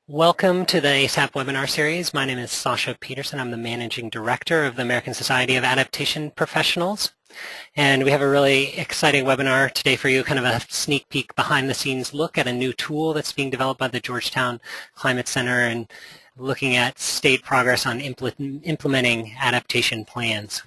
Welcome to the ASAP webinar series. My name is Sasha Peterson. I'm the Managing Director of the American Society of Adaptation Professionals. And we have a really exciting webinar today for you, kind of a sneak peek behind the scenes look at a new tool that's being developed by the Georgetown Climate Center and looking at state progress on implementing adaptation plans.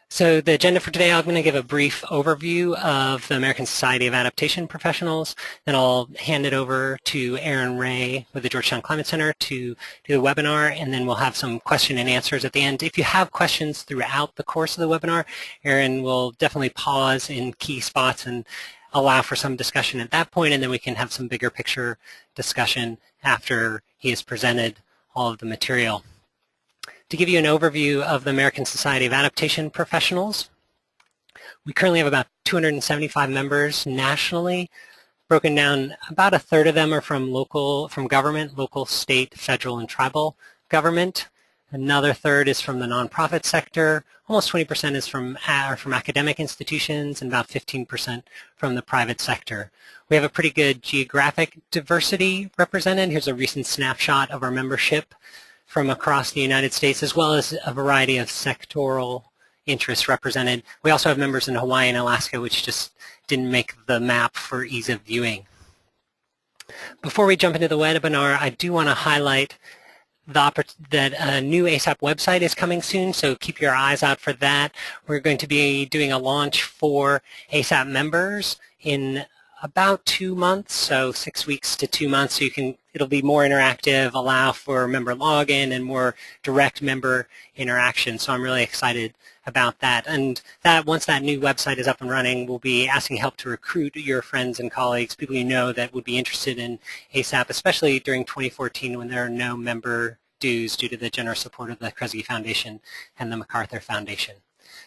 So the agenda for today, I'm going to give a brief overview of the American Society of Adaptation Professionals, then I'll hand it over to Aaron Ray with the Georgetown Climate Center to do the webinar, and then we'll have some question and answers at the end. If you have questions throughout the course of the webinar, Aaron will definitely pause in key spots and allow for some discussion at that point, and then we can have some bigger picture discussion after he has presented all of the material. To give you an overview of the American Society of Adaptation Professionals, we currently have about 275 members nationally. Broken down, about a third of them are from government, local, state, federal, and tribal government. Another third is from the nonprofit sector. Almost 20% is from academic institutions, and about 15% from the private sector. We have a pretty good geographic diversity represented. Here's a recent snapshot of our membership from across the United States, as well as a variety of sectoral interests represented. We also have members in Hawaii and Alaska, which just didn't make the map for ease of viewing. Before we jump into the webinar, I do want to highlight that a new ASAP website is coming soon, so keep your eyes out for that. We're going to be doing a launch for ASAP members in about 2 months, so 6 weeks to 2 months, so it'll be more interactive, allow for member login and more direct member interaction. So I'm really excited about that. And once that new website is up and running, we'll be asking help to recruit your friends and colleagues, people you know that would be interested in ASAP, especially during 2014 when there are no member dues due to the generous support of the Kresge Foundation and the MacArthur Foundation.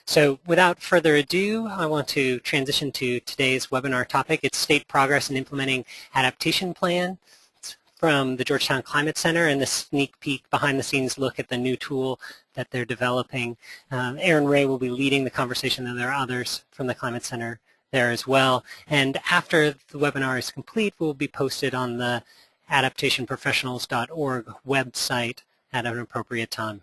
So without further ado, I want to transition to today's webinar topic. It's State Progress in Implementing Adaptation Plan. It's from the Georgetown Climate Center, and the sneak peek behind the scenes look at the new tool that they're developing. Aaron Ray will be leading the conversation, and there are others from the Climate Center there as well. And after the webinar is complete, we'll be posted on the adaptationprofessionals.org website at an appropriate time.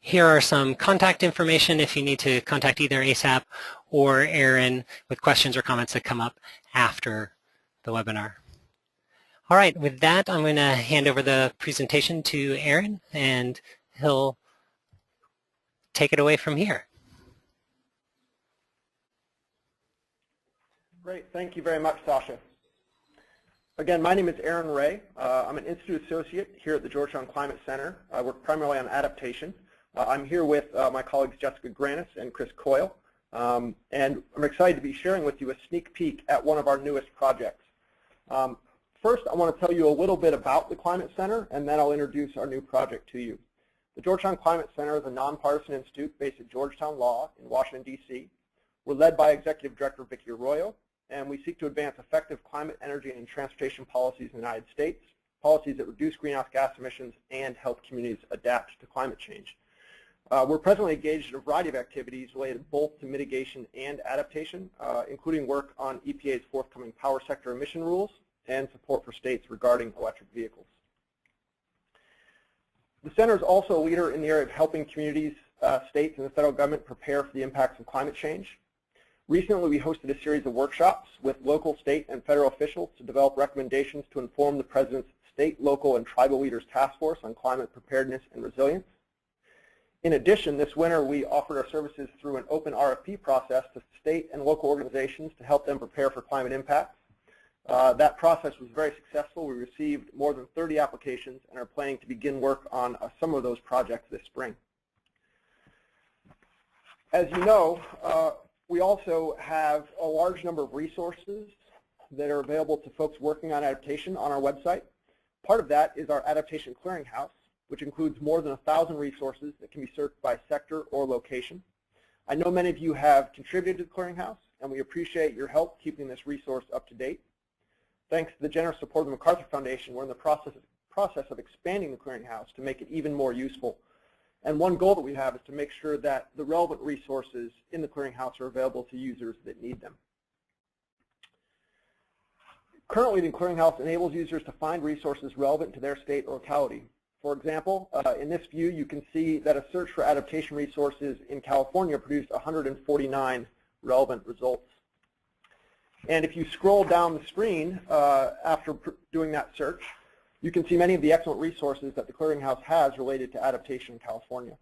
Here are some contact information if you need to contact either ASAP or Aaron with questions or comments that come up after the webinar. All right, with that, I'm going to hand over the presentation to Aaron, and he'll take it away from here. Great, thank you very much, Sasha. Again, my name is Aaron Ray. I'm an Institute Associate here at the Georgetown Climate Center. I work primarily on adaptation. I'm here with my colleagues Jessica Granis and Chris Coyle, and I'm excited to be sharing with you a sneak peek at one of our newest projects. First, I want to tell you a little bit about the Climate Center, and then I'll introduce our new project to you. The Georgetown Climate Center is a nonpartisan institute based at Georgetown Law in Washington, D.C. We're led by Executive Director Vicki Arroyo, and we seek to advance effective climate, energy, and transportation policies in the United States, policies that reduce greenhouse gas emissions and help communities adapt to climate change. We're presently engaged in a variety of activities related both to mitigation and adaptation, including work on EPA's forthcoming power sector emission rules and support for states regarding electric vehicles. The center is also a leader in the area of helping communities, states, and the federal government prepare for the impacts of climate change. Recently, we hosted a series of workshops with local, state, and federal officials to develop recommendations to inform the President's State, Local, and Tribal Leaders Task Force on Climate Preparedness and Resilience. In addition, this winter we offered our services through an open RFP process to state and local organizations to help them prepare for climate impacts. That process was very successful. We received more than 30 applications and are planning to begin work on some of those projects this spring. As you know, we also have a large number of resources that are available to folks working on adaptation on our website. Part of that is our Adaptation Clearinghouse, which includes more than 1,000 resources that can be searched by sector or location. I know many of you have contributed to the Clearinghouse, and we appreciate your help keeping this resource up to date. Thanks to the generous support of the MacArthur Foundation, we're in the process of expanding the Clearinghouse to make it even more useful. And one goal that we have is to make sure that the relevant resources in the Clearinghouse are available to users that need them. Currently, the clearinghouse enables users to find resources relevant to their state or locality. For example, in this view, you can see that a search for adaptation resources in California produced 149 relevant results. And if you scroll down the screen after doing that search, you can see many of the excellent resources that the clearinghouse has related to adaptation in California.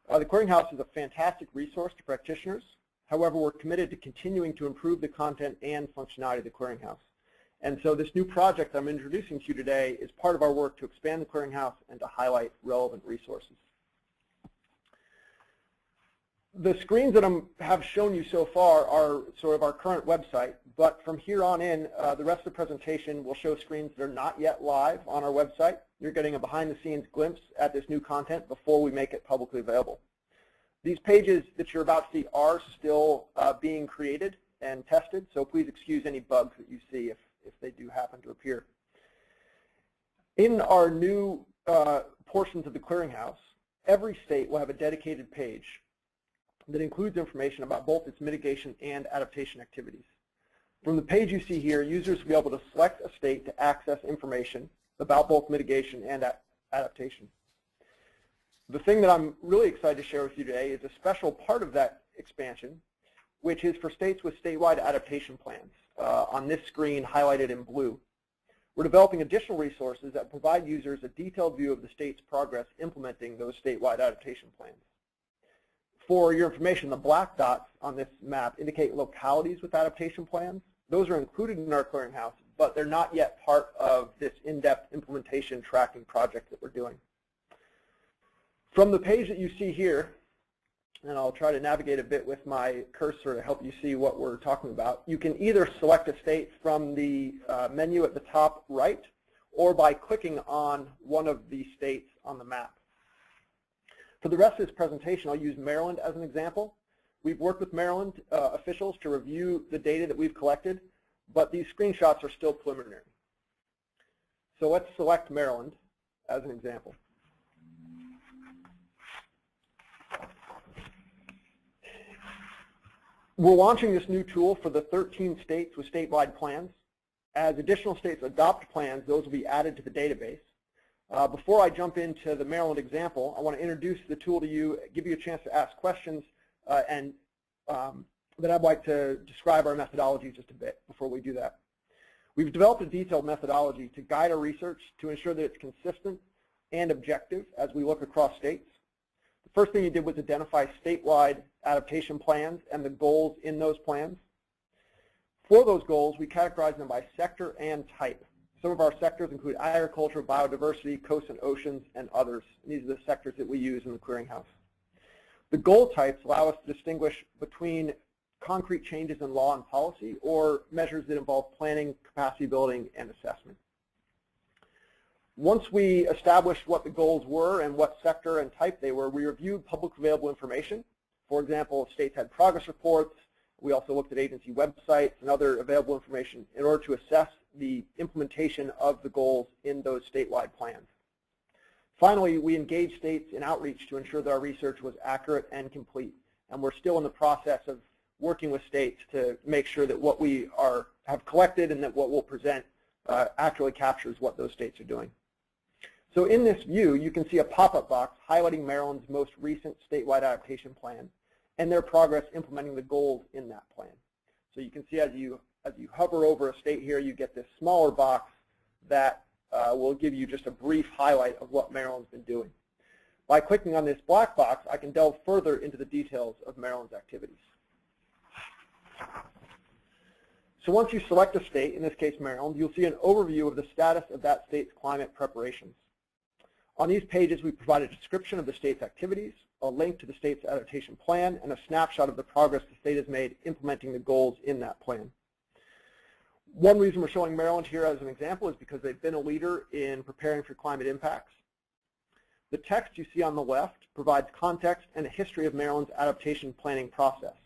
The clearinghouse is a fantastic resource to practitioners. However, we're committed to continuing to improve the content and functionality of the clearinghouse. And so this new project I'm introducing to you today is part of our work to expand the clearinghouse and to highlight relevant resources. The screens that I have shown you so far are sort of our current website, but from here on in, the rest of the presentation will show screens that are not yet live on our website. You're getting a behind-the-scenes glimpse at this new content before we make it publicly available. These pages that you're about to see are still being created and tested, so please excuse any bugs that you see if they do happen to appear. In our new portions of the clearinghouse, every state will have a dedicated page that includes information about both its mitigation and adaptation activities. From the page you see here, users will be able to select a state to access information about both mitigation and adaptation. The thing that I'm really excited to share with you today is a special part of that expansion, which is for states with statewide adaptation plans, on this screen highlighted in blue. We're developing additional resources that provide users a detailed view of the state's progress implementing those statewide adaptation plans. For your information, the black dots on this map indicate localities with adaptation plans. Those are included in our clearinghouse, but they're not yet part of this in-depth implementation tracking project that we're doing. From the page that you see here, and I'll try to navigate a bit with my cursor to help you see what we're talking about, you can either select a state from the menu at the top right or by clicking on one of the states on the map. For the rest of this presentation, I'll use Maryland as an example. We've worked with Maryland officials to review the data that we've collected, but these screenshots are still preliminary. So let's select Maryland as an example. We're launching this new tool for the 13 states with statewide plans. As additional states adopt plans, those will be added to the database. Before I jump into the Maryland example, I want to introduce the tool to you, give you a chance to ask questions, and then I'd like to describe our methodology just a bit before we do that. We've developed a detailed methodology to guide our research to ensure that it's consistent and objective as we look across states. The first thing you did was identify statewide adaptation plans and the goals in those plans. For those goals, we categorize them by sector and type. Some of our sectors include agriculture, biodiversity, coasts and oceans, and others. And these are the sectors that we use in the clearinghouse. The goal types allow us to distinguish between concrete changes in law and policy or measures that involve planning, capacity building, and assessment. Once we established what the goals were and what sector and type they were, we reviewed public available information. For example, if states had progress reports, we also looked at agency websites and other available information in order to assess the implementation of the goals in those statewide plans. Finally, we engaged states in outreach to ensure that our research was accurate and complete. And we're still in the process of working with states to make sure that what we have collected and that what we'll present accurately captures what those states are doing. So in this view, you can see a pop-up box highlighting Maryland's most recent statewide adaptation plan and their progress implementing the goals in that plan. So you can see as you hover over a state here, you get this smaller box that will give you just a brief highlight of what Maryland's been doing. By clicking on this black box, I can delve further into the details of Maryland's activities. So once you select a state, in this case Maryland, you'll see an overview of the status of that state's climate preparations. On these pages, we provide a description of the state's activities, a link to the state's adaptation plan, and a snapshot of the progress the state has made implementing the goals in that plan. One reason we're showing Maryland here as an example is because they've been a leader in preparing for climate impacts. The text you see on the left provides context and a history of Maryland's adaptation planning process.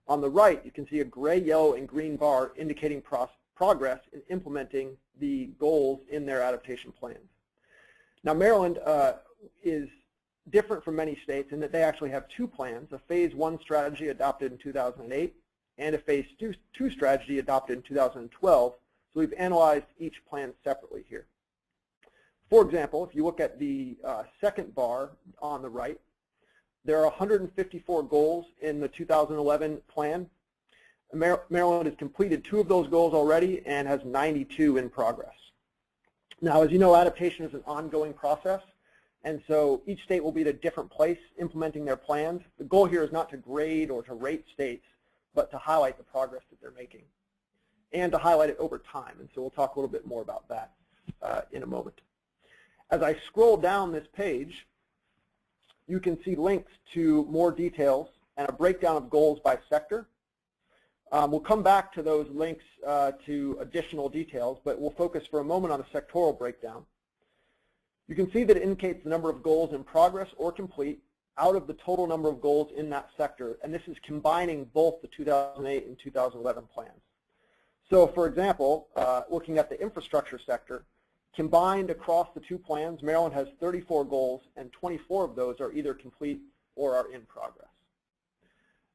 On the right, you can see a gray, yellow, and green bar indicating progress in implementing the goals in their adaptation plans. Now, Maryland is different from many states in that they actually have two plans, a Phase 1 strategy adopted in 2008 and a Phase 2 strategy adopted in 2012. So So we've analyzed each plan separately here. For example, if you look at the second bar on the right, there are 154 goals in the 2011 plan. Maryland has completed 2 of those goals already and has 92 in progress. Now, as you know, adaptation is an ongoing process, and so each state will be at a different place implementing their plans. The goal here is not to grade or to rate states, but to highlight the progress that they're making and to highlight it over time. And so we'll talk a little bit more about that in a moment. As I scroll down this page, you can see links to more details and a breakdown of goals by sector. We'll come back to those links to additional details, but we'll focus for a moment on the sectoral breakdown. You can see that it indicates the number of goals in progress or complete out of the total number of goals in that sector, and this is combining both the 2008 and 2011 plans. So, for example, looking at the infrastructure sector, combined across the 2 plans, Maryland has 34 goals, and 24 of those are either complete or are in progress.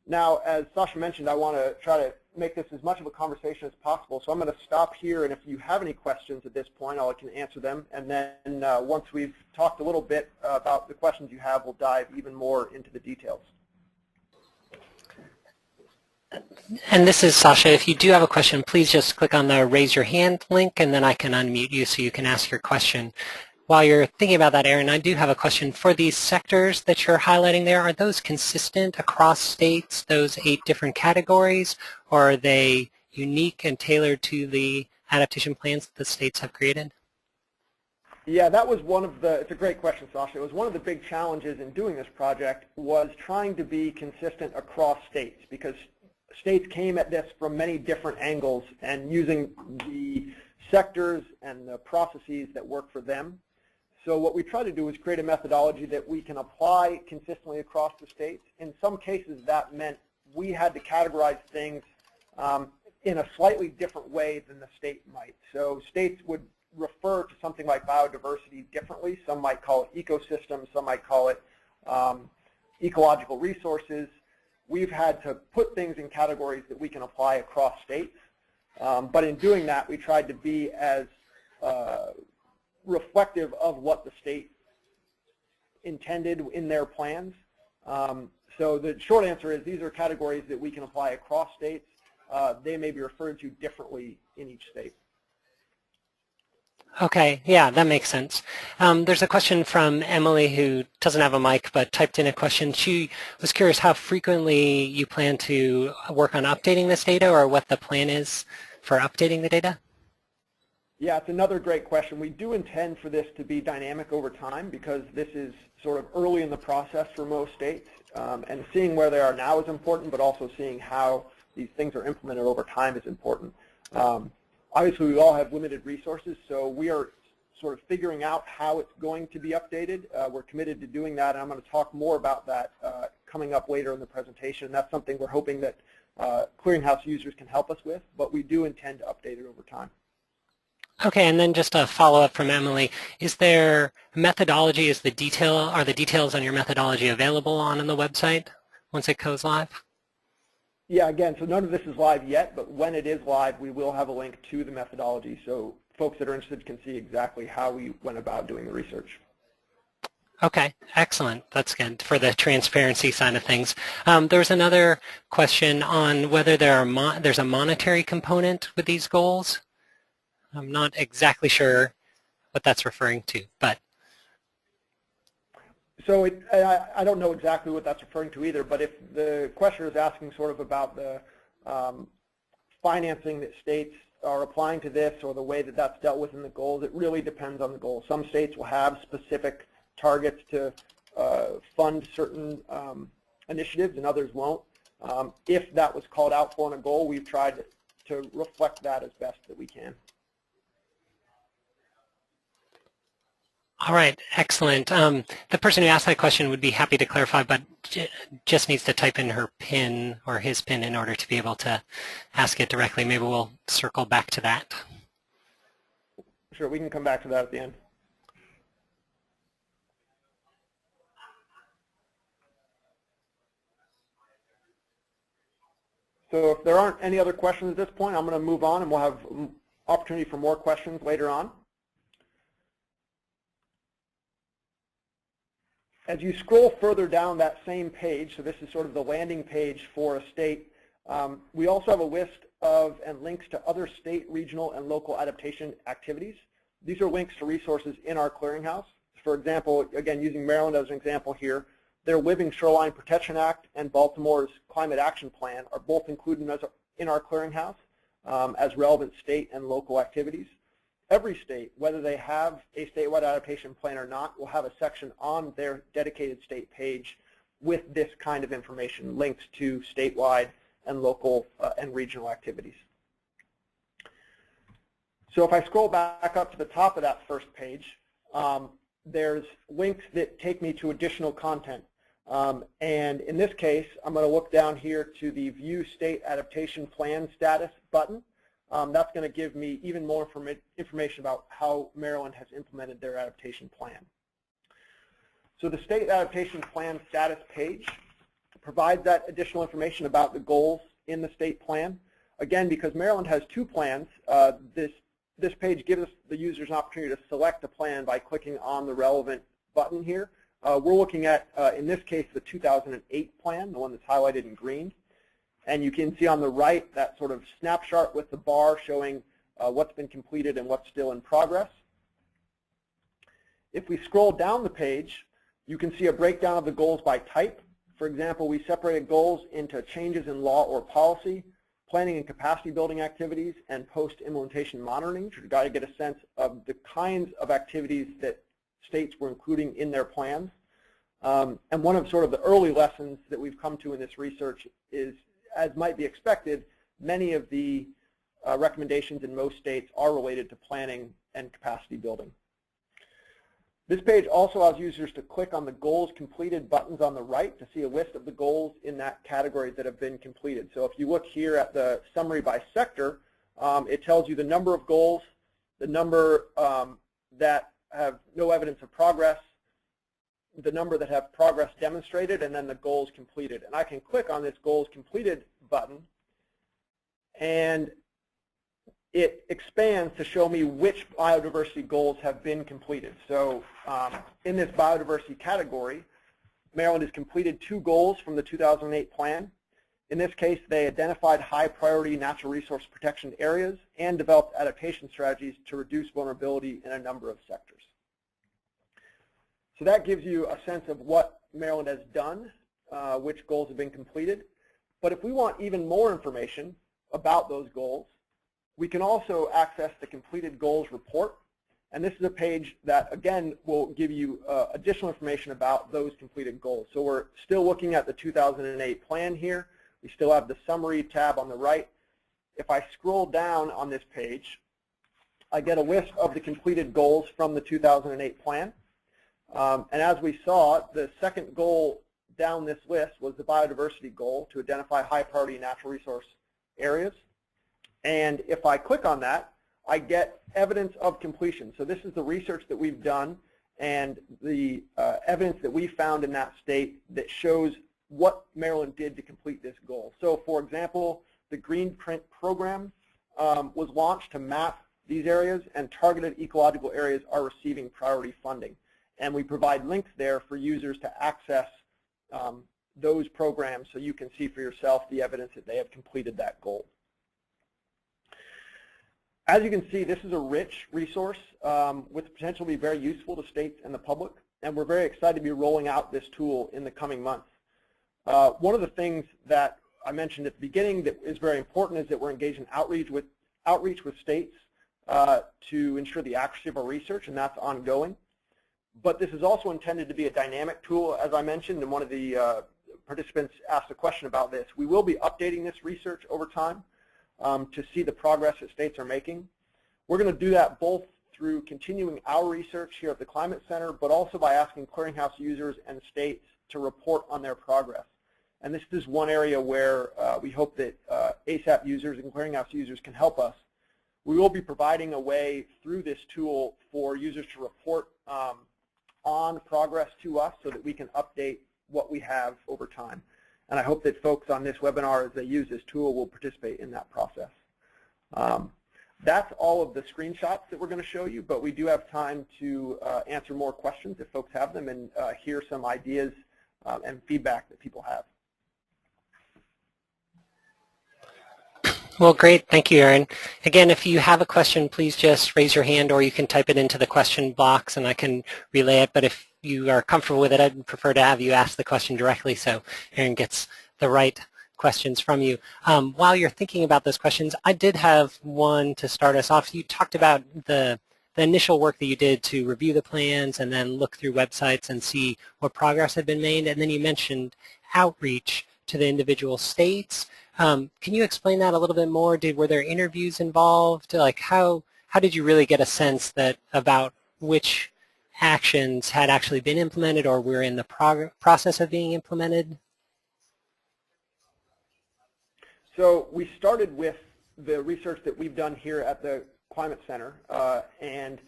Now, as Sasha mentioned, I want to try to make this as much of a conversation as possible, so I'm going to stop here, and if you have any questions at this point, I can answer them, and then once we've talked a little bit about the questions you have, we'll dive even more into the details. And this is Sasha. If you do have a question, please just click on the raise your hand link, and then I can unmute you so you can ask your question. While you're thinking about that, Aaron, I do have a question. For these sectors that you're highlighting there, are those consistent across states, those 8 different categories, or are they unique and tailored to the adaptation plans that the states have created? Yeah, that was one of the, it's a great question, Sasha. It was one of the big challenges in doing this project was trying to be consistent across states, because states came at this from many different angles and using the sectors and the processes that work for them. So what we try to do is create a methodology that we can apply consistently across the states. In some cases, that meant we had to categorize things in a slightly different way than the state might. So states would refer to something like biodiversity differently. Some might call it ecosystems, some might call it ecological resources. We've had to put things in categories that we can apply across states. But in doing that, we tried to be as reflective of what the state intended in their plans. So the short answer is these are categories that we can apply across states. They may be referred to differently in each state. Okay, yeah, that makes sense. There's a question from Emily who doesn't have a mic but typed in a question. She was curious how frequently you plan to work on updating this data or what the plan is for updating the data. Yeah, it's another great question. We do intend for this to be dynamic over time because this is sort of early in the process for most states. And seeing where they are now is important, but also seeing how these things are implemented over time is important. Obviously, we all have limited resources, so we are sort of figuring out how it's going to be updated. We're committed to doing that, and I'm going to talk more about that coming up later in the presentation. That's something we're hoping that clearinghouse users can help us with, but we do intend to update it over time. Okay, and then just a follow-up from Emily. Is there methodology, are the details on your methodology available on the website once it goes live? Yeah, again, so none of this is live yet, but when it is live, we will have a link to the methodology so folks that are interested can see exactly how we went about doing the research. Okay, excellent. That's good for the transparency side of things. There's another question on whether there's a monetary component with these goals. I'm not exactly sure what that's referring to, but. So I don't know exactly what that's referring to either, but if the questioner is asking sort of about the financing that states are applying to this or the way that that's dealt with in the goals, it really depends on the goal. Some states will have specific targets to fund certain initiatives and others won't. If that was called out for in a goal, we've tried to reflect that as best that we can. All right, excellent. The person who asked that question would be happy to clarify, but just needs to type in her PIN or his PIN in order to be able to ask it directly. Maybe we'll circle back to that. Sure, we can come back to that at the end. So if there aren't any other questions at this point, I'm going to move on and we'll have opportunity for more questions later on. As you scroll further down that same page, so this is sort of the landing page for a state, we also have a list of and links to other state, regional, and local adaptation activities. These are links to resources in our clearinghouse. For example, again, using Maryland as an example here, their Living Shoreline Protection Act and Baltimore's Climate Action Plan are both included in our clearinghouse as relevant state and local activities. Every state, whether they have a statewide adaptation plan or not, will have a section on their dedicated state page with this kind of information, links to statewide and local and regional activities. So if I scroll back up to the top of that first page, there's links that take me to additional content. And in this case, I'm going to look down here to the View State Adaptation Plan Status button. That's going to give me even more information about how Maryland has implemented their adaptation plan. So the State Adaptation Plan Status page provides that additional information about the goals in the state plan. Again, because Maryland has two plans, this page gives the users an opportunity to select a plan by clicking on the relevant button here. We're looking at, in this case, the 2008 plan, the one that's highlighted in green. And you can see on the right that sort of snapshot with the bar showing what's been completed and what's still in progress. If we scroll down the page, you can see a breakdown of the goals by type. For example, we separated goals into changes in law or policy, planning and capacity building activities, and post-implementation monitoring to try to get a sense of the kinds of activities that states were including in their plans. And one of sort of the early lessons that we've come to in this research is, as might be expected, many of the recommendations in most states are related to planning and capacity building. This page also allows users to click on the goals completed buttons on the right to see a list of the goals in that category that have been completed. So if you look here at the summary by sector, it tells you the number of goals, the number that have no evidence of progress, the number that have progress demonstrated, and then the goals completed. And I can click on this goals completed button, and it expands to show me which biodiversity goals have been completed. So in this biodiversity category, Maryland has completed 2 goals from the 2008 plan. In this case, they identified high priority natural resource protection areas and developed adaptation strategies to reduce vulnerability in a number of sectors. So that gives you a sense of what Maryland has done, which goals have been completed. But if we want even more information about those goals, we can also access the completed goals report. And this is a page that, again, will give you additional information about those completed goals. So we're still looking at the 2008 plan here. We still have the summary tab on the right. If I scroll down on this page, I get a list of the completed goals from the 2008 plan. And as we saw, the second goal down this list was the biodiversity goal to identify high priority natural resource areas. And if I click on that, I get evidence of completion. So this is the research that we've done and the evidence that we found in that state that shows what Maryland did to complete this goal. So for example, the Green Print program was launched to map these areas, and targeted ecological areas are receiving priority funding. And we provide links there for users to access those programs so you can see for yourself the evidence that they have completed that goal. As you can see, this is a rich resource with the potential to be very useful to states and the public, and we're very excited to be rolling out this tool in the coming months. One of the things that I mentioned at the beginning that is very important is that we're engaged in outreach with states to ensure the accuracy of our research, and that's ongoing. But this is also intended to be a dynamic tool, as I mentioned, and one of the participants asked a question about this. We will be updating this research over time to see the progress that states are making. We're going to do that both through continuing our research here at the Climate Center, but also by asking clearinghouse users and states to report on their progress. And this is one area where we hope that ASAP users and clearinghouse users can help us. We will be providing a way through this tool for users to report on progress to us so that we can update what we have over time. And I hope that folks on this webinar, as they use this tool, will participate in that process. That's all of the screenshots that we're going to show you, but we do have time to answer more questions if folks have them and hear some ideas and feedback that people have. Well, great. Thank you, Aaron. Again, if you have a question, please just raise your hand, or you can type it into the question box and I can relay it. But if you are comfortable with it, I'd prefer to have you ask the question directly so Aaron gets the right questions from you. While you're thinking about those questions, I did have one to start us off. You talked about the initial work that you did to review the plans and then look through websites and see what progress had been made. And then you mentioned outreach to the individual states. Can you explain that a little bit more? Were there interviews involved? Like how did you really get a sense that about which actions had actually been implemented or were in the process of being implemented? So we started with the research that we've done here at the Climate Center, and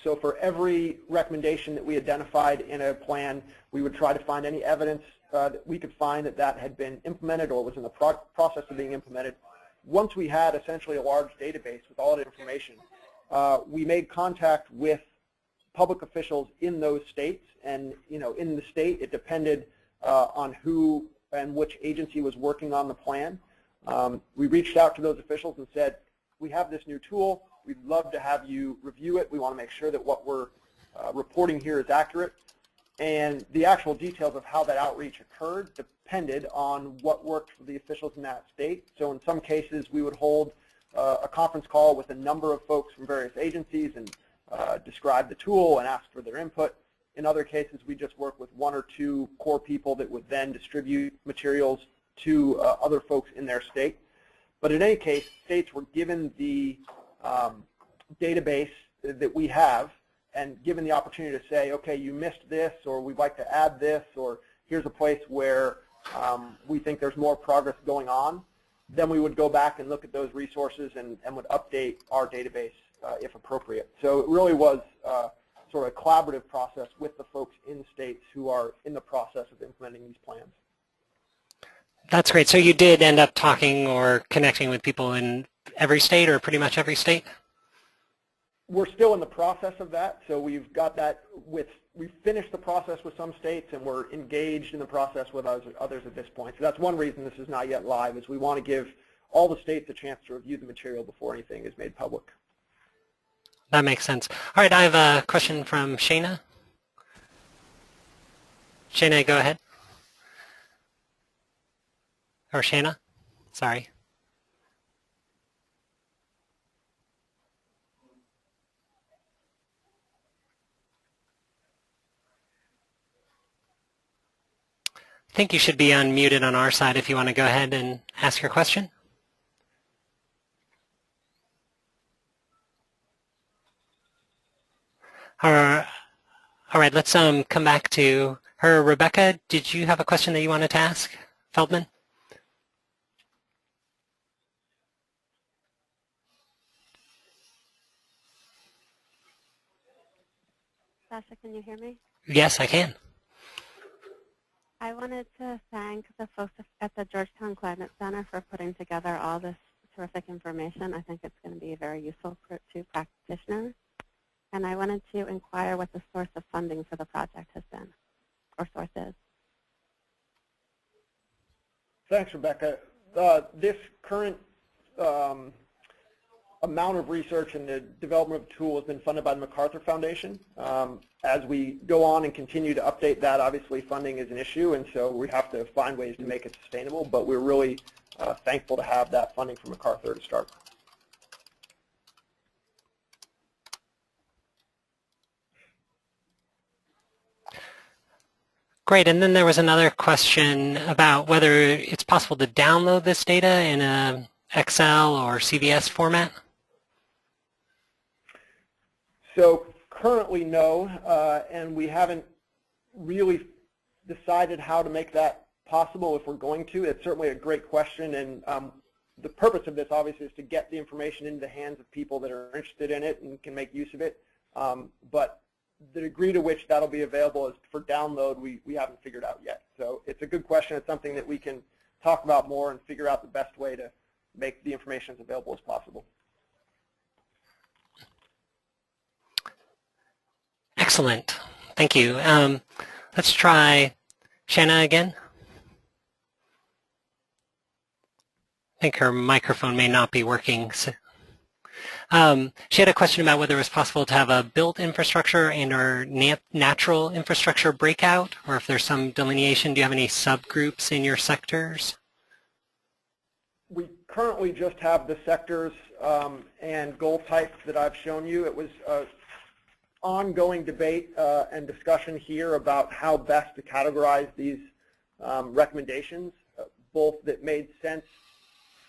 so for every recommendation that we identified in a plan, we would try to find any evidence that we could find that had been implemented or was in the process of being implemented. Once we had essentially a large database with all the information, we made contact with public officials in those states, and in the state it depended on who and which agency was working on the plan. We reached out to those officials and said, we have this new tool, we'd love to have you review it, we want to make sure that what we're reporting here is accurate. And the actual details of how that outreach occurred depended on what worked for the officials in that state. So in some cases we would hold a conference call with a number of folks from various agencies and describe the tool and ask for their input. In other cases we just work with one or two core people that would then distribute materials to other folks in their state. But in any case, states were given the database that we have and given the opportunity to say, okay, you missed this, or we'd like to add this, or here's a place where we think there's more progress going on. Then we would go back and look at those resources and would update our database if appropriate. So it really was sort of a collaborative process with the folks in states who are in the process of implementing these plans. That's great. So you did end up talking or connecting with people in every state or pretty much every state? We're still in the process of that. So we've got that we've finished the process with some states and we're engaged in the process with others at this point. So that's one reason this is not yet live, is we want to give all the states a chance to review the material before anything is made public. That makes sense. All right, I have a question from Shana. Shana, go ahead. Or Shana, sorry. I think you should be unmuted on our side if you want to go ahead and ask your question. All right, let's come back to her. Rebecca, did you have a question that you wanted to ask Feldman? Sasha, can you hear me? Yes, I can. I wanted to thank the folks at the Georgetown Climate Center for putting together all this terrific information. I think it's going to be very useful to practitioners. And I wanted to inquire what the source of funding for the project has been, or source is. Thanks, Rebecca. This current amount of research and the development of the tool has been funded by the MacArthur Foundation. As we go on and continue to update that, obviously funding is an issue, and so we have to find ways to make it sustainable, but we're really thankful to have that funding from MacArthur to start. Great, and then there was another question about whether it's possible to download this data in a Excel or CVS format. So currently no, and we haven't really decided how to make that possible if we're going to. It's certainly a great question, and the purpose of this obviously is to get the information into the hands of people that are interested in it and can make use of it. But the degree to which that'll be available is for download, we haven't figured out yet. So it's a good question. It's something that we can talk about more and figure out the best way to make the information as available as possible. Excellent. Thank you. Let's try Shana again. I think her microphone may not be working. So, she had a question about whether it was possible to have a built infrastructure and or natural infrastructure breakout, or if there's some delineation. Do you have any subgroups in your sectors? We currently just have the sectors and goal types that I've shown you. It was ongoing debate and discussion here about how best to categorize these recommendations, both that made sense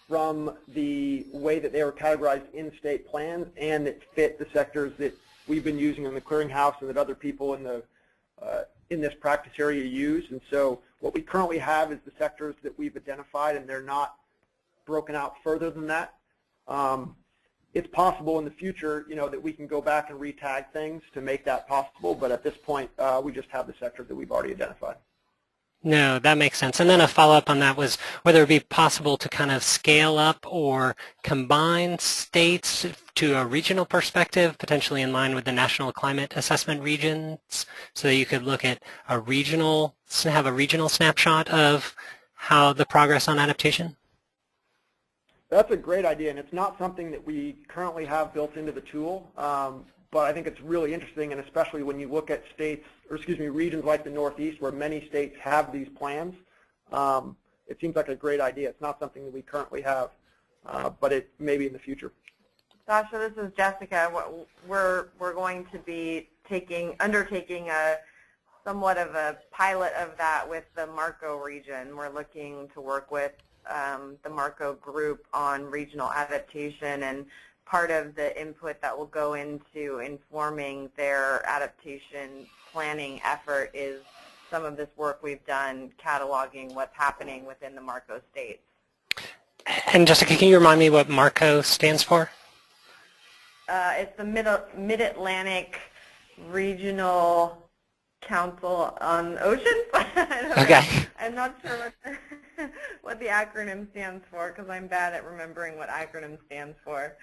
from the way that they were categorized in state plans and that fit the sectors that we've been using in the clearinghouse and that other people in this practice area use. And so what we currently have is the sectors that we've identified, and they're not broken out further than that. It's possible in the future, that we can go back and re-tag things to make that possible, but at this point, we just have the sectors that we've already identified. No, that makes sense. And then a follow-up on that was whether it would be possible to kind of scale up or combine states to a regional perspective, potentially in line with the National Climate Assessment regions, so that you could look at have a regional snapshot of how the progress on adaptation? That's a great idea, and it's not something that we currently have built into the tool, but I think it's really interesting, and especially when you look at regions like the Northeast, where many states have these plans. It seems like a great idea. It's not something that we currently have, but it may be in the future. Sasha, this is Jessica. We're going to be undertaking a somewhat of a pilot of that with the Marco region. We're looking to work with the Marco group on regional adaptation, and part of the input that will go into informing their adaptation planning effort is some of this work we've done cataloging what's happening within the Marco states. And Jessica, can you remind me what Marco stands for? It's the Mid-Atlantic Regional Council on Oceans. Okay. I'm not sure what the acronym stands for, because I'm bad at remembering what acronym stands for.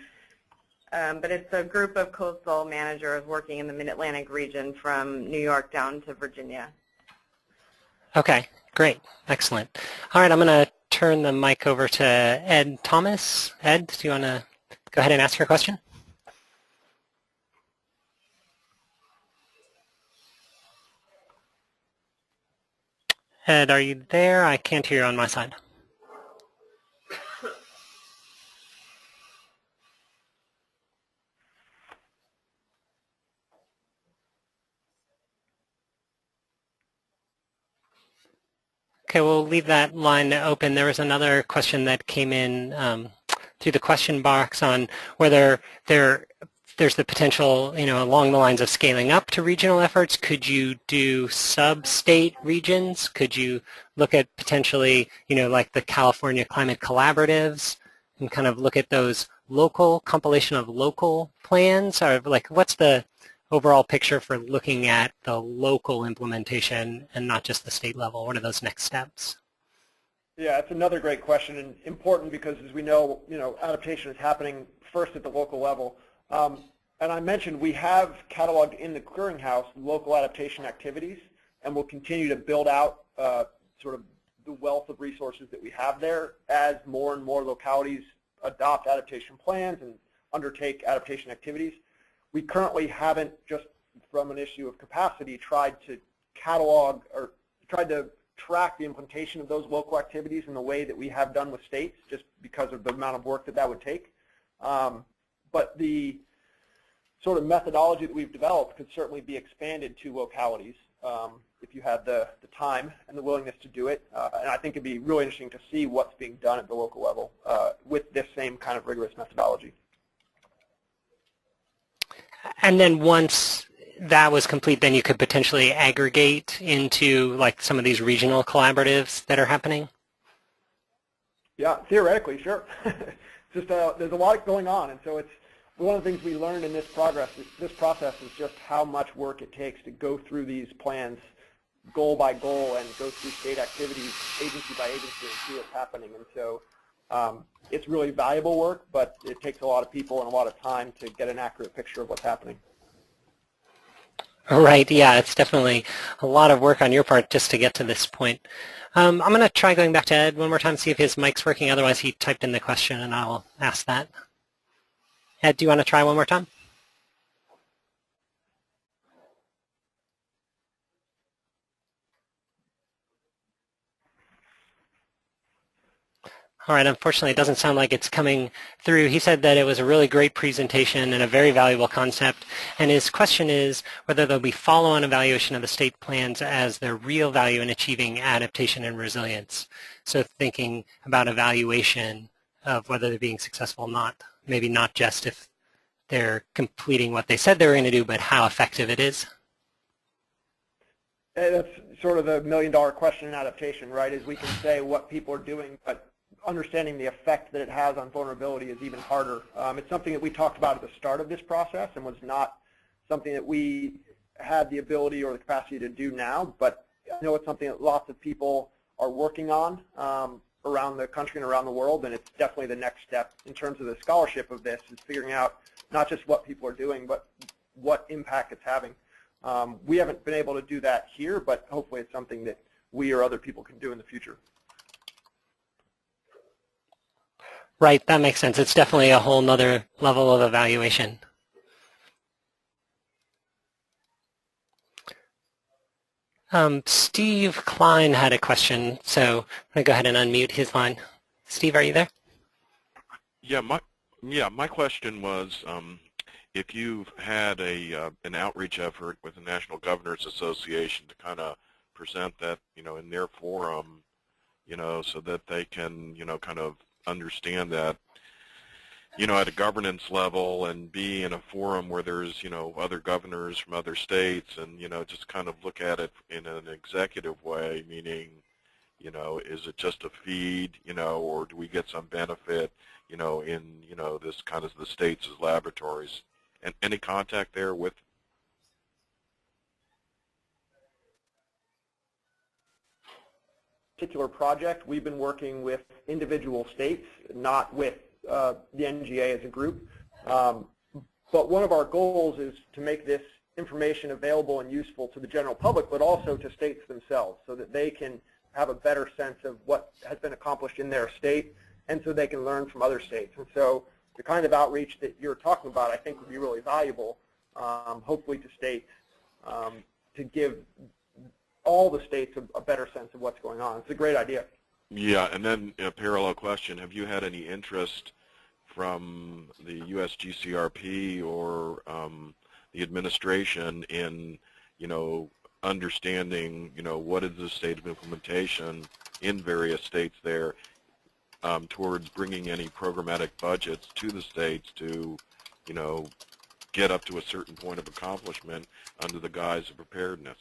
But it's a group of coastal managers working in the Mid-Atlantic region from New York down to Virginia. Okay, great, excellent. All right, I'm going to turn the mic over to Ed Thomas. Ed, do you want to go ahead and ask your question? Ed, are you there? I can't hear you on my side. Okay, we'll leave that line open. There was another question that came in through the question box on whether there's the potential, along the lines of scaling up to regional efforts. Could you do sub-state regions? Could you look at potentially, like the California Climate Collaboratives and kind of look at those compilation of local plans? Or like, what's the overall picture for looking at the local implementation and not just the state level? What are those next steps? Yeah, it's another great question, and important because, as we know, adaptation is happening first at the local level. And I mentioned we have cataloged in the clearinghouse local adaptation activities, and we'll continue to build out sort of the wealth of resources that we have there as more and more localities adopt adaptation plans and undertake adaptation activities. We currently haven't, just from an issue of capacity, tried to catalog or tried to track the implementation of those local activities in the way that we have done with states, just because of the amount of work that would take. But the sort of methodology that we've developed could certainly be expanded to localities if you had the time and the willingness to do it. And I think it'd be really interesting to see what's being done at the local level with this same kind of rigorous methodology. And then once that was complete, then you could potentially aggregate into like some of these regional collaboratives that are happening? Yeah, theoretically, sure. Just there's a lot going on, and so it's one of the things we learned in this process is just how much work it takes to go through these plans goal by goal and go through state activities agency by agency and see what's happening. And so it's really valuable work, but it takes a lot of people and a lot of time to get an accurate picture of what's happening. Right, yeah, it's definitely a lot of work on your part just to get to this point. I'm going to try going back to Ed one more time, see if his mic's working. Otherwise, he typed in the question, and I'll ask that. Ed, do you want to try one more time? All right, unfortunately, it doesn't sound like it's coming through. He said that it was a really great presentation and a very valuable concept. And his question is whether there'll be follow-on evaluation of the state plans as their real value in achieving adaptation and resilience. So thinking about evaluation of whether they're being successful or not. Maybe not just if they're completing what they said they were going to do, but how effective it is. That's sort of the million-dollar question in adaptation, right? Is we can say what people are doing, but understanding the effect that it has on vulnerability is even harder. It's something that we talked about at the start of this process and was not something that we had the ability or the capacity to do now, but I know it's something that lots of people are working on around the country and around the world, and it's definitely the next step in terms of the scholarship of this, is figuring out not just what people are doing, but what impact it's having. We haven't been able to do that here, but hopefully it's something that we or other people can do in the future. Right, that makes sense. It's definitely a whole nother level of evaluation. Steve Kline had a question, so I'm going to go ahead and unmute his line. Steve, are you there? Yeah, my question was, if you've had an outreach effort with the National Governors Association to kind of present that, in their forum, so that they can, kind of understand that, at a governance level and be in a forum where there's, other governors from other states and, just kind of look at it in an executive way, meaning, is it just a feed, or do we get some benefit, in, this kind of the states as laboratories? And any contact there with? Particular project, we've been working with individual states, not with the NGA as a group. But one of our goals is to make this information available and useful to the general public, but also to states themselves, so that they can have a better sense of what has been accomplished in their state, and so they can learn from other states. And so the kind of outreach that you're talking about, I think, would be really valuable, hopefully to states, to give all the states a better sense of what's going on. It's a great idea. Yeah, and then a parallel question, have you had any interest from the USGCRP or the administration in, understanding, what is the state of implementation in various states there towards bringing any programmatic budgets to the states to, get up to a certain point of accomplishment under the guise of preparedness?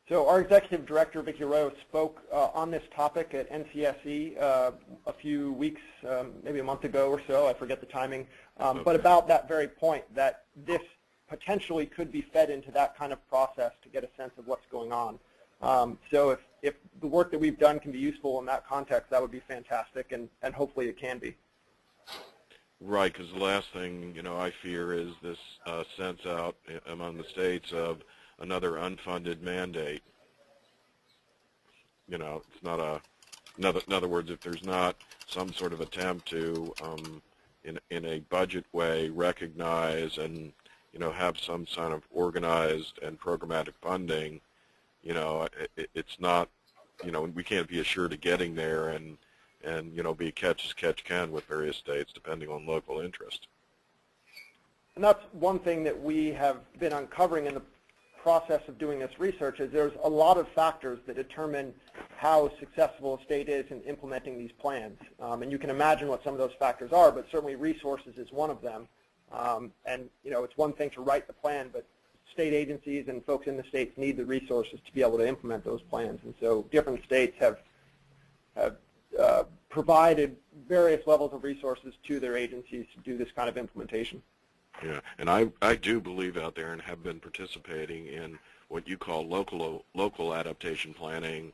So our executive director, Vicki Rowe, spoke on this topic at NCSE a few weeks, maybe a month ago or so, I forget the timing, Okay. But about that very point, that this potentially could be fed into that kind of process to get a sense of what's going on. So if the work that we've done can be useful in that context, that would be fantastic, and hopefully it can be. Right, because the last thing, I fear is this sense out among the states of another unfunded mandate. It's not in other words, if there's not some sort of attempt to, in a budget way, recognize and, have some sort of organized and programmatic funding, it's not, we can't be assured of getting there and be catch as catch can with various states depending on local interest. And that's one thing that we have been uncovering in the process of doing this research, is there's a lot of factors that determine how successful a state is in implementing these plans. And you can imagine what some of those factors are, but certainly resources is one of them. And it's one thing to write the plan, but state agencies and folks in the states need the resources to be able to implement those plans. And so different states have provided various levels of resources to their agencies to do this kind of implementation. Yeah, and I do believe out there and have been participating in what you call local adaptation planning,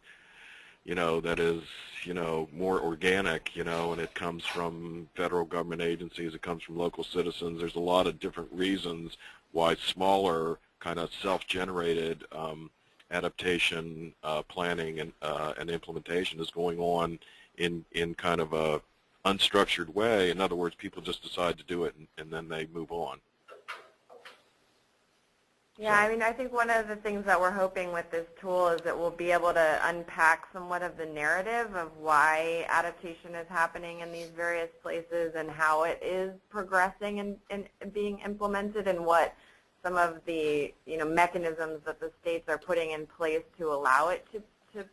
that is, more organic, and it comes from federal government agencies, it comes from local citizens. There's a lot of different reasons why smaller kind of self-generated adaptation planning and implementation is going on in kind of a unstructured way. In other words, people just decide to do it and then they move on. Yeah, I mean, I think one of the things that we're hoping with this tool is that we'll be able to unpack somewhat of the narrative of why adaptation is happening in these various places and how it is progressing and being implemented, and what some of the mechanisms that the states are putting in place to allow it to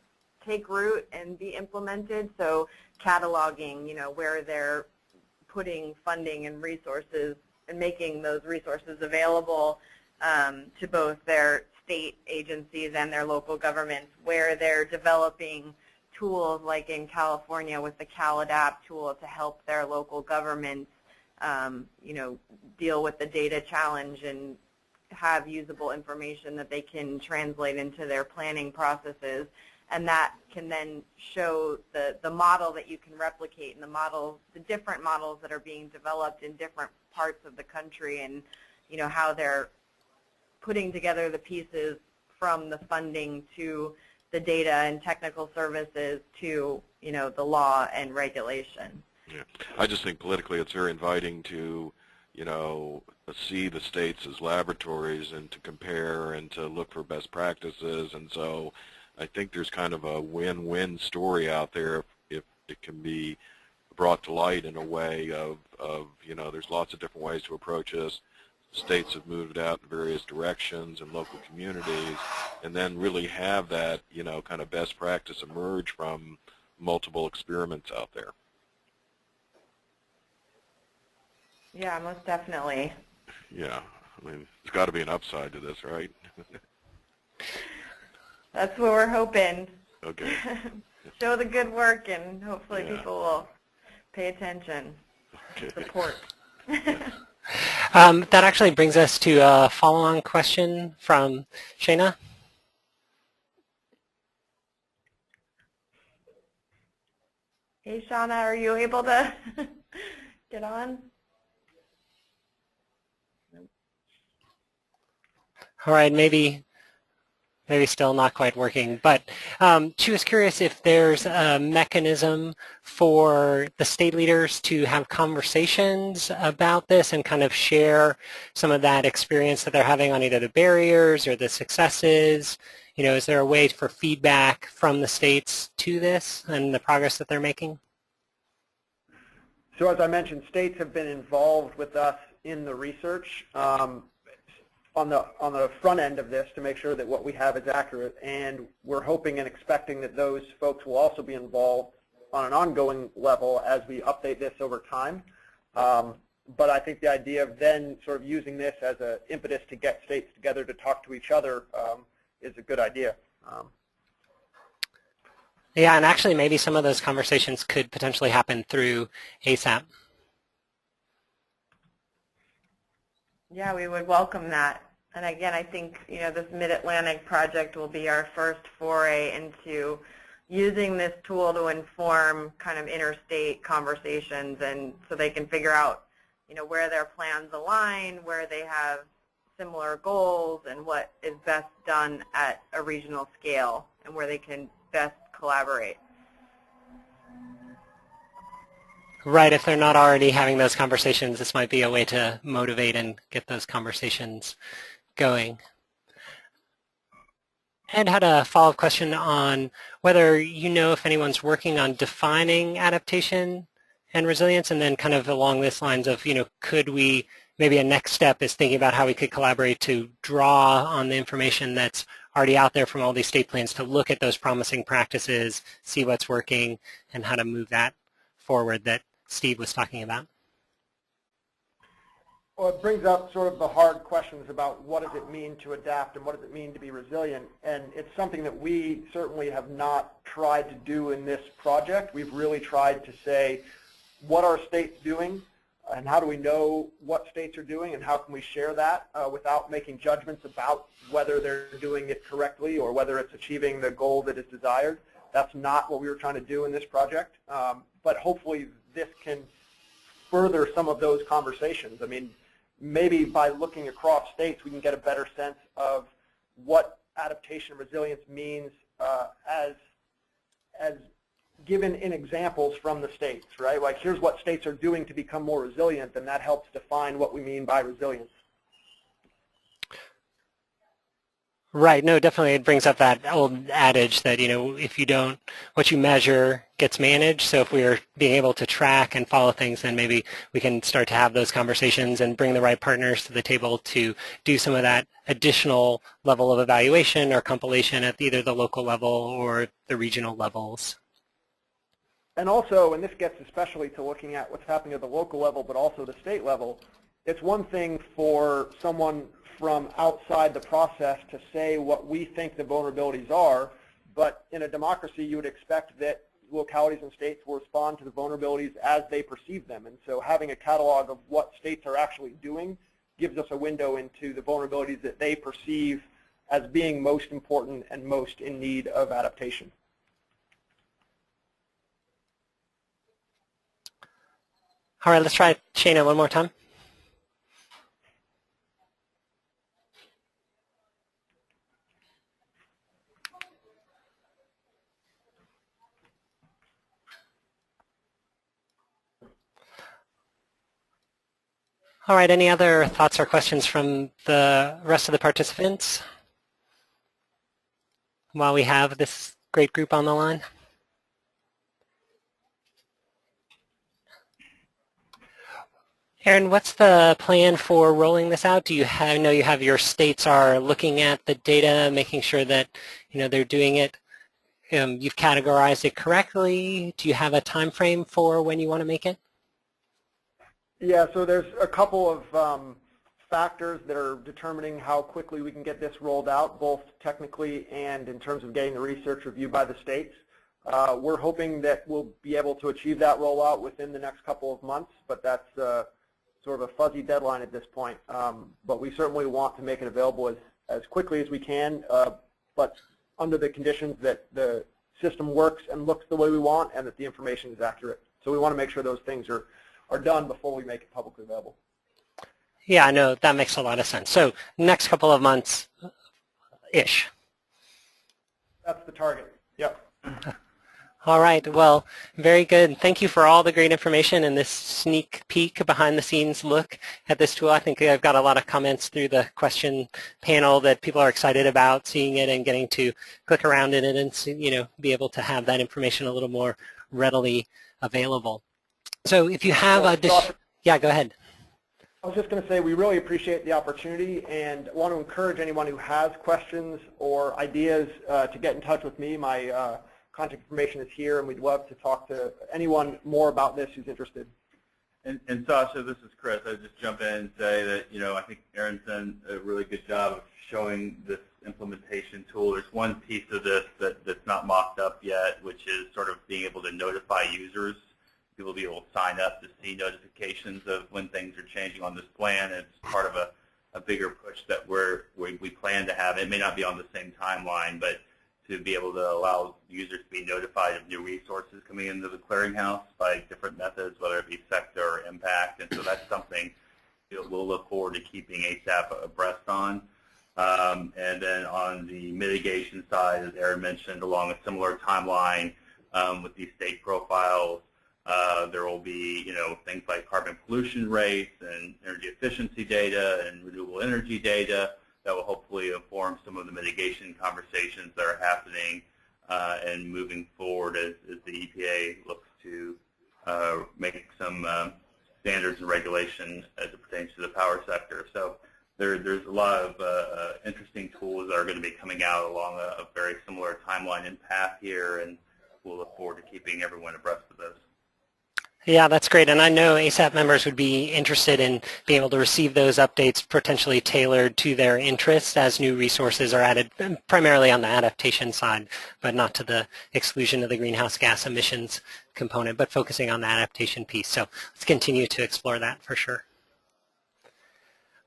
take root and be implemented. So cataloging, where they're putting funding and resources and making those resources available to both their state agencies and their local governments, where they're developing tools like in California with the CalAdapt tool to help their local governments deal with the data challenge and have usable information that they can translate into their planning processes. And that can then show the model that you can replicate, and the different models that are being developed in different parts of the country, and how they're putting together the pieces from the funding to the data and technical services to the law and regulation. Yeah, I just think politically it's very inviting to see the states as laboratories and to compare and to look for best practices, and so I think there's kind of a win-win story out there if it can be brought to light in a way of there's lots of different ways to approach this. States have moved out in various directions and local communities, and then really have that kind of best practice emerge from multiple experiments out there. Yeah, most definitely. Yeah, I mean, there's got to be an upside to this, right? That's what we're hoping. Okay. Show the good work, and hopefully people will pay attention, support. That actually brings us to a follow-on question from Shana. Hey, Shana, are you able to get on? All right, maybe still not quite working, but she was curious if there's a mechanism for the state leaders to have conversations about this and kind of share some of that experience that they're having on either the barriers or the successes. Is there a way for feedback from the states to this and the progress that they're making? So as I mentioned, states have been involved with us in the research on the front end of this to make sure that what we have is accurate, and we're hoping and expecting that those folks will also be involved on an ongoing level as we update this over time. But I think the idea of then sort of using this as an impetus to get states together to talk to each other is a good idea. Yeah, and actually maybe some of those conversations could potentially happen through ASAP. Yeah, we would welcome that. And again, I think this Mid-Atlantic project will be our first foray into using this tool to inform kind of interstate conversations, and so they can figure out where their plans align, where they have similar goals, and what is best done at a regional scale, and where they can best collaborate. Right, if they're not already having those conversations, this might be a way to motivate and get those conversations going. Ed had a follow-up question on whether if anyone's working on defining adaptation and resilience, and then kind of along this lines of, could we, maybe a next step is thinking about how we could collaborate to draw on the information that's already out there from all these state plans to look at those promising practices, see what's working, and how to move that forward that Steve was talking about. Well, it brings up sort of the hard questions about what does it mean to adapt and what does it mean to be resilient, and it's something that we certainly have not tried to do in this project. We've really tried to say, what are states doing, and how do we know what states are doing, and how can we share that without making judgments about whether they're doing it correctly or whether it's achieving the goal that is desired. That's not what we were trying to do in this project, but hopefully this can further some of those conversations. I mean, maybe by looking across states, we can get a better sense of what adaptation and resilience means as given in examples from the states, right? Like, here's what states are doing to become more resilient, and that helps define what we mean by resilience. Right. No, definitely it brings up that old adage that, if you don't, what you measure gets managed. So if we are being able to track and follow things, then maybe we can start to have those conversations and bring the right partners to the table to do some of that additional level of evaluation or compilation at either the local level or the regional levels. And also, and this gets especially to looking at what's happening at the local level, but also the state level, it's one thing for someone from outside the process to say what we think the vulnerabilities are, but in a democracy you would expect that localities and states will respond to the vulnerabilities as they perceive them. And so having a catalog of what states are actually doing gives us a window into the vulnerabilities that they perceive as being most important and most in need of adaptation. All right, let's try Shana one more time. All right, any other thoughts or questions from the rest of the participants while we have this great group on the line? Aaron, what's the plan for rolling this out? Do you have, I know you have your states are looking at the data, making sure that they're doing it, you've categorized it correctly. Do you have a time frame for when you want to make it? Yeah, so there's a couple of factors that are determining how quickly we can get this rolled out, both technically and in terms of getting the research reviewed by the states. We're hoping that we'll be able to achieve that rollout within the next couple of months, but that's sort of a fuzzy deadline at this point. But we certainly want to make it available as quickly as we can, but under the conditions that the system works and looks the way we want and that the information is accurate. So we want to make sure those things are done before we make it publicly available. Yeah, I know that makes a lot of sense. So next couple of months-ish. That's the target. Yep. All right. Well, very good. Thank you for all the great information and this sneak peek behind-the-scenes look at this tool. I think I've got a lot of comments through the question panel that people are excited about seeing it and getting to click around in it and see, be able to have that information a little more readily available. So if you have yeah, go ahead. I was just going to say we really appreciate the opportunity and want to encourage anyone who has questions or ideas to get in touch with me. My contact information is here, and we'd love to talk to anyone more about this who's interested. And Sasha, this is Chris. I'd just jump in and say that, I think Aaron's done a really good job of showing this implementation tool. There's one piece of this that's not mocked up yet, which is sort of being able to notify users. People will be able to sign up to see notifications of when things are changing on this plan. It's part of a bigger push that we plan to have. It may not be on the same timeline, but to be able to allow users to be notified of new resources coming into the clearinghouse by different methods, whether it be sector or impact. And so that's something we'll look forward to keeping ASAP abreast on. And then on the mitigation side, as Aaron mentioned, along a similar timeline with these state profiles, there will be, things like carbon pollution rates and energy efficiency data and renewable energy data that will hopefully inform some of the mitigation conversations that are happening and moving forward as the EPA looks to make some standards and regulation as it pertains to the power sector. So there's a lot of interesting tools that are going to be coming out along a very similar timeline and path here, and we'll look forward to keeping everyone abreast of those. Yeah, that's great. And I know ASAP members would be interested in being able to receive those updates potentially tailored to their interests as new resources are added, primarily on the adaptation side, but not to the exclusion of the greenhouse gas emissions component, but focusing on the adaptation piece. So let's continue to explore that for sure.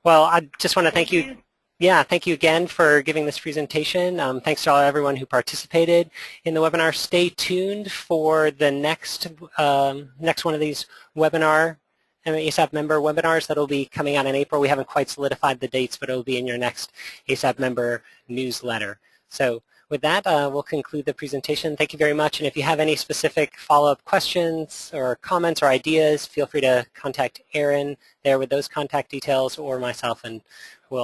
Well, I just want to thank you. Yeah, thank you again for giving this presentation. Thanks to everyone who participated in the webinar. Stay tuned for the next one of these webinar ASAP member webinars that will be coming out in April. We haven't quite solidified the dates, but it will be in your next ASAP member newsletter. So with that, we'll conclude the presentation. Thank you very much. And if you have any specific follow-up questions or comments or ideas, feel free to contact Aaron there with those contact details or myself, and we'll